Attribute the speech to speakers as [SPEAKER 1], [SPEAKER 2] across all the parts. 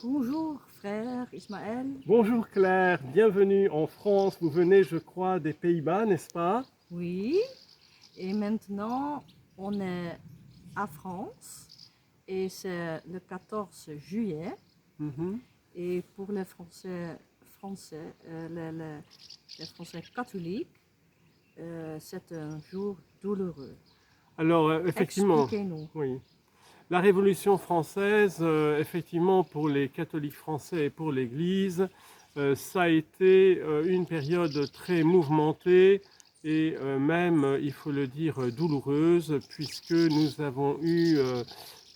[SPEAKER 1] Bonjour frère Ismaël.
[SPEAKER 2] Bonjour Claire, bienvenue en France. Vous venez, je crois, des Pays-Bas, n'est-ce pas?
[SPEAKER 1] Oui, et maintenant on est à France et c'est le 14 juillet.
[SPEAKER 2] Mhm.
[SPEAKER 1] Et pour les Français, les Français catholiques, c'est un jour douloureux.
[SPEAKER 2] Alors, effectivement,
[SPEAKER 1] Expliquez-nous.
[SPEAKER 2] oui. La Révolution française, effectivement, pour les catholiques français et pour l'Église, ça a été une période très mouvementée et même, il faut le dire, douloureuse, puisque nous avons eu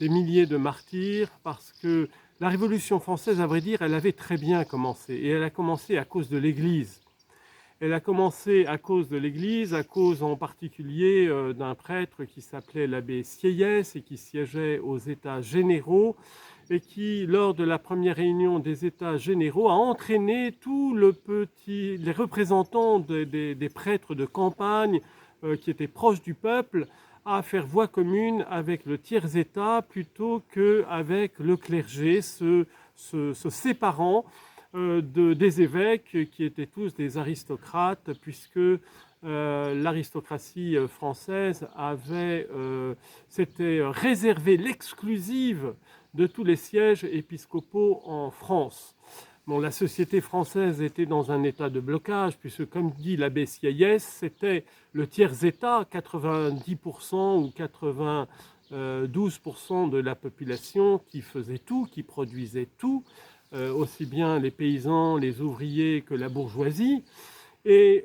[SPEAKER 2] des milliers de martyrs, parce que la Révolution française, à vrai dire, elle avait très bien commencé, et elle a commencé à cause de l'Église. Elle a commencé à cause de l'Église, à cause en particulier d'un prêtre qui s'appelait l'abbé Sieyès et qui siégeait aux États généraux et qui, lors de la première réunion des États généraux, a entraîné les représentants des prêtres de campagne qui étaient proches du peuple à faire voix commune avec le tiers-État plutôt qu'avec le clergé, se séparant des évêques qui étaient tous des aristocrates, puisque l'aristocratie française s'était réservé l'exclusive de tous les sièges épiscopaux en France. Bon, la société française était dans un état de blocage, puisque, comme dit l'abbé Sieyès, c'était le tiers-État, 90% ou 92% de la population qui faisait tout, qui produisait tout, aussi bien les paysans, les ouvriers que la bourgeoisie. Et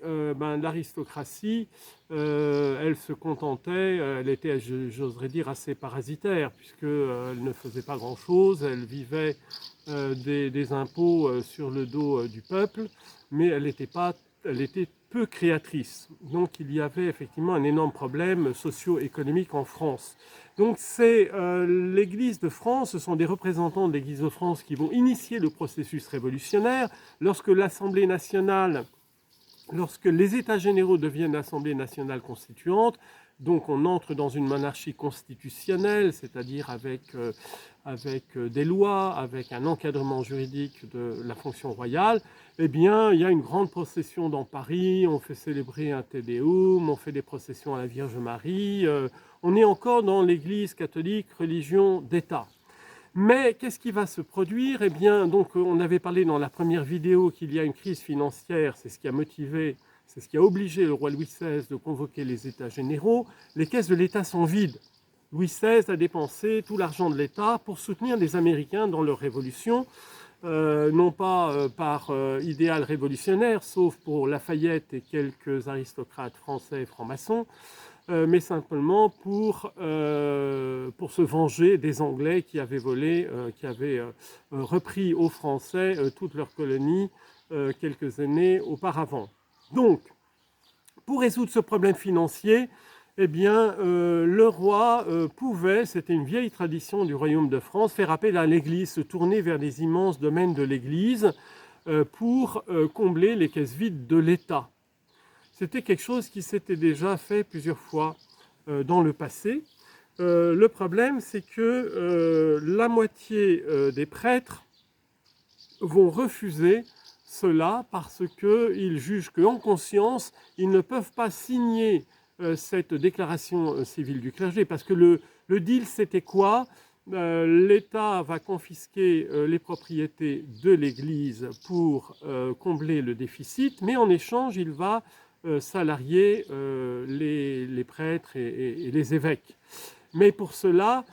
[SPEAKER 2] l'aristocratie, elle se contentait, elle était, j'oserais dire, assez parasitaire, puisqu'elle ne faisait pas grand-chose, elle vivait des impôts sur le dos du peuple, mais elle était peu créatrice. Donc il y avait effectivement un énorme problème socio-économique en France. Donc c'est l'Église de France, ce sont des représentants de l'Église de France qui vont initier le processus révolutionnaire. Lorsque l'Assemblée nationale, lorsque les États généraux deviennent l'Assemblée nationale constituante, donc on entre dans une monarchie constitutionnelle, c'est-à-dire avec des lois, avec un encadrement juridique de la fonction royale, eh bien, il y a une grande procession dans Paris, on fait célébrer un Te Deum, on fait des processions à la Vierge Marie, on est encore dans l'Église catholique, religion d'État. Mais qu'est-ce qui va se produire? Eh bien, donc, on avait parlé dans la première vidéo qu'il y a une crise financière, c'est ce qui a motivé, c'est ce qui a obligé le roi Louis XVI de convoquer les États généraux. Les caisses de l'État sont vides. Louis XVI a dépensé tout l'argent de l'État pour soutenir les Américains dans leur révolution, non pas par idéal révolutionnaire, sauf pour Lafayette et quelques aristocrates français francs-maçons, mais simplement pour se venger des Anglais qui avaient repris aux Français toutes leurs colonies quelques années auparavant. Donc, pour résoudre ce problème financier, eh bien, le roi pouvait, c'était une vieille tradition du royaume de France, faire appel à l'Église, se tourner vers les immenses domaines de l'Église pour combler les caisses vides de l'État. C'était quelque chose qui s'était déjà fait plusieurs fois dans le passé. Le problème, c'est que la moitié des prêtres vont refuser cela parce qu'ils jugent qu'en conscience, ils ne peuvent pas signer cette déclaration civile du clergé. Parce que le deal, c'était quoi? L'État va confisquer les propriétés de l'Église pour combler le déficit, mais en échange, il va salarier les prêtres et les évêques. Mais pour cela,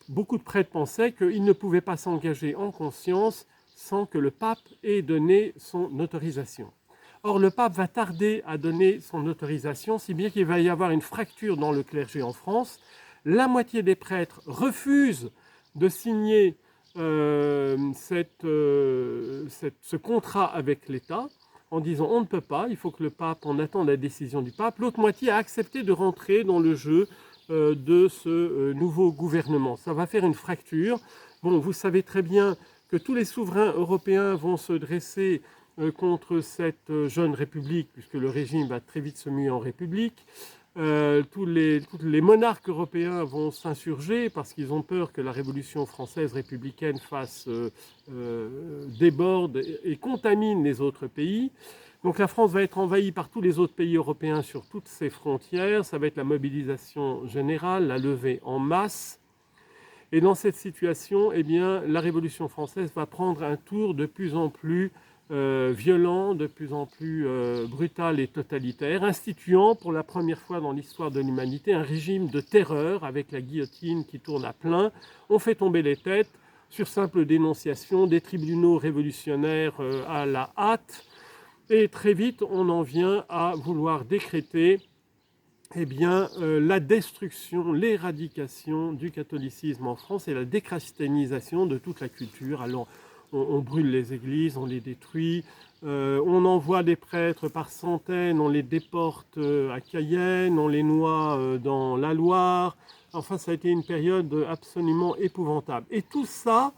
[SPEAKER 2] beaucoup de prêtres pensaient qu'ils ne pouvaient pas s'engager en conscience sans que le pape ait donné son autorisation. Or, le pape va tarder à donner son autorisation, si bien qu'il va y avoir une fracture dans le clergé en France. La moitié des prêtres refusent de signer ce contrat avec l'État, en disant on ne peut pas, il faut que le pape, on attend la décision du pape. L'autre moitié a accepté de rentrer dans le jeu de ce nouveau gouvernement. Ça va faire une fracture. Bon, vous savez très bien que tous les souverains européens vont se dresser contre cette jeune république, puisque le régime va très vite se muer en république. tous les monarques européens vont s'insurger parce qu'ils ont peur que la Révolution française républicaine déborde et contamine les autres pays. Donc la France va être envahie par tous les autres pays européens sur toutes ses frontières. Ça va être la mobilisation générale, la levée en masse. Et dans cette situation, eh bien, la Révolution française va prendre un tour de plus en plus violent, de plus en plus brutal et totalitaire, instituant pour la première fois dans l'histoire de l'humanité un régime de terreur avec la guillotine qui tourne à plein. On fait tomber les têtes sur simple dénonciation, des tribunaux révolutionnaires à la hâte. Et très vite, on en vient à vouloir décréter eh bien, la destruction, l'éradication du catholicisme en France et la déchristianisation de toute la culture. Alors, on brûle les églises, on les détruit, on envoie des prêtres par centaines, on les déporte à Cayenne, on les noie dans la Loire. Enfin, ça a été une période absolument épouvantable. Et tout ça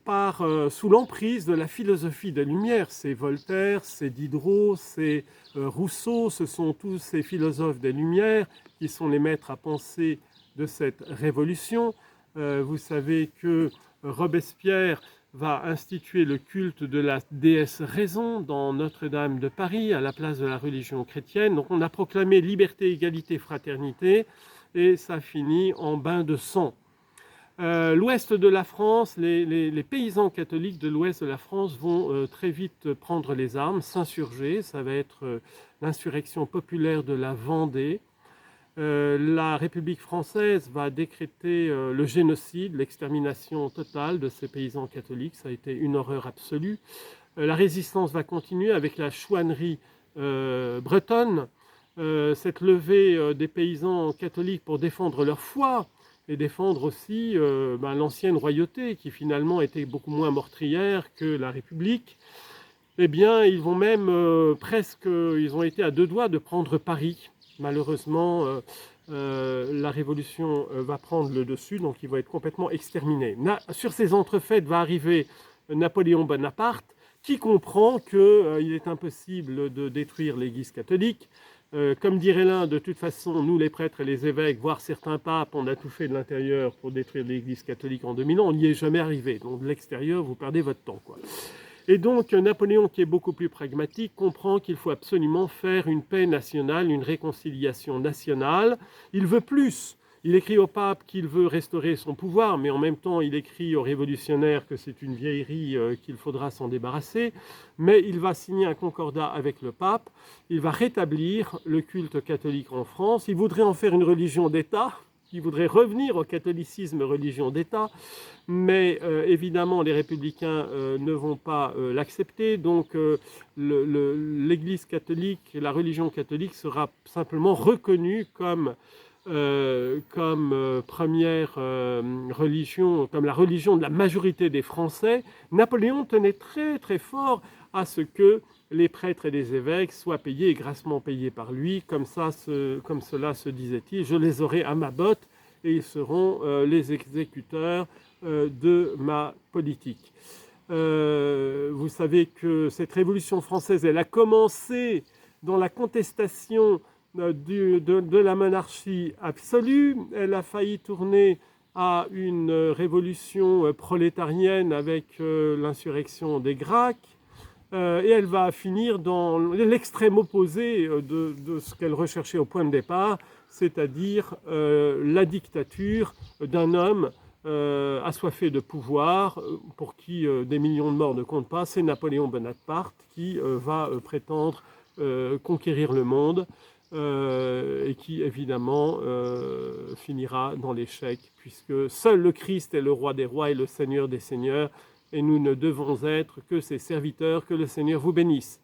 [SPEAKER 2] part sous l'emprise de la philosophie des Lumières. C'est Voltaire, c'est Diderot, c'est Rousseau, ce sont tous ces philosophes des Lumières qui sont les maîtres à penser de cette révolution. Vous savez que Robespierre va instituer le culte de la déesse Raison dans Notre-Dame de Paris à la place de la religion chrétienne. Donc on a proclamé liberté, égalité, fraternité et ça finit en bain de sang. L'ouest de la France, les paysans catholiques de l'ouest de la France vont très vite prendre les armes, s'insurger. Ça va être l'insurrection populaire de la Vendée. La République française va décréter le génocide, l'extermination totale de ces paysans catholiques. Ça a été une horreur absolue. La résistance va continuer avec la chouannerie bretonne, cette levée des paysans catholiques pour défendre leur foi et défendre aussi l'ancienne royauté qui finalement était beaucoup moins meurtrière que la République. Eh bien, ils vont même ils ont été à deux doigts de prendre Paris. Malheureusement, la Révolution va prendre le dessus, donc ils vont être complètement exterminés. Sur ces entrefaites va arriver Napoléon Bonaparte, qui comprend qu'il est impossible de détruire l'Église catholique. Comme dirait l'un, de toute façon, nous les prêtres et les évêques, voire certains papes, on a tout fait de l'intérieur pour détruire l'Église catholique en 2000 ans, on n'y est jamais arrivé. Donc de l'extérieur, vous perdez votre temps, quoi. Et donc Napoléon, qui est beaucoup plus pragmatique, comprend qu'il faut absolument faire une paix nationale, une réconciliation nationale. Il veut plus. Il écrit au pape qu'il veut restaurer son pouvoir, mais en même temps il écrit aux révolutionnaires que c'est une vieillerie, qu'il faudra s'en débarrasser. Mais il va signer un concordat avec le pape. Il va rétablir le culte catholique en France. Il voudrait en faire une religion d'État. Il voudrait revenir au catholicisme religion d'État, mais évidemment les républicains ne vont pas l'accepter, donc l'Église catholique, la religion catholique sera simplement reconnue comme première religion, comme la religion de la majorité des Français. Napoléon tenait très très fort à ce que les prêtres et les évêques soient payés et grassement payés par lui, comme cela se disait-il, je les aurai à ma botte et ils seront les exécuteurs de ma politique. Vous savez que cette Révolution française, elle a commencé dans la contestation de la monarchie absolue. Elle a failli tourner à une révolution prolétarienne avec l'insurrection des Gracques. Et elle va finir dans l'extrême opposé de ce qu'elle recherchait au point de départ, c'est-à-dire la dictature d'un homme assoiffé de pouvoir, pour qui des millions de morts ne comptent pas. C'est Napoléon Bonaparte qui va prétendre conquérir le monde et qui évidemment finira dans l'échec, puisque seul le Christ est le roi des rois et le Seigneur des seigneurs, et nous ne devons être que ses serviteurs. Que le Seigneur vous bénisse.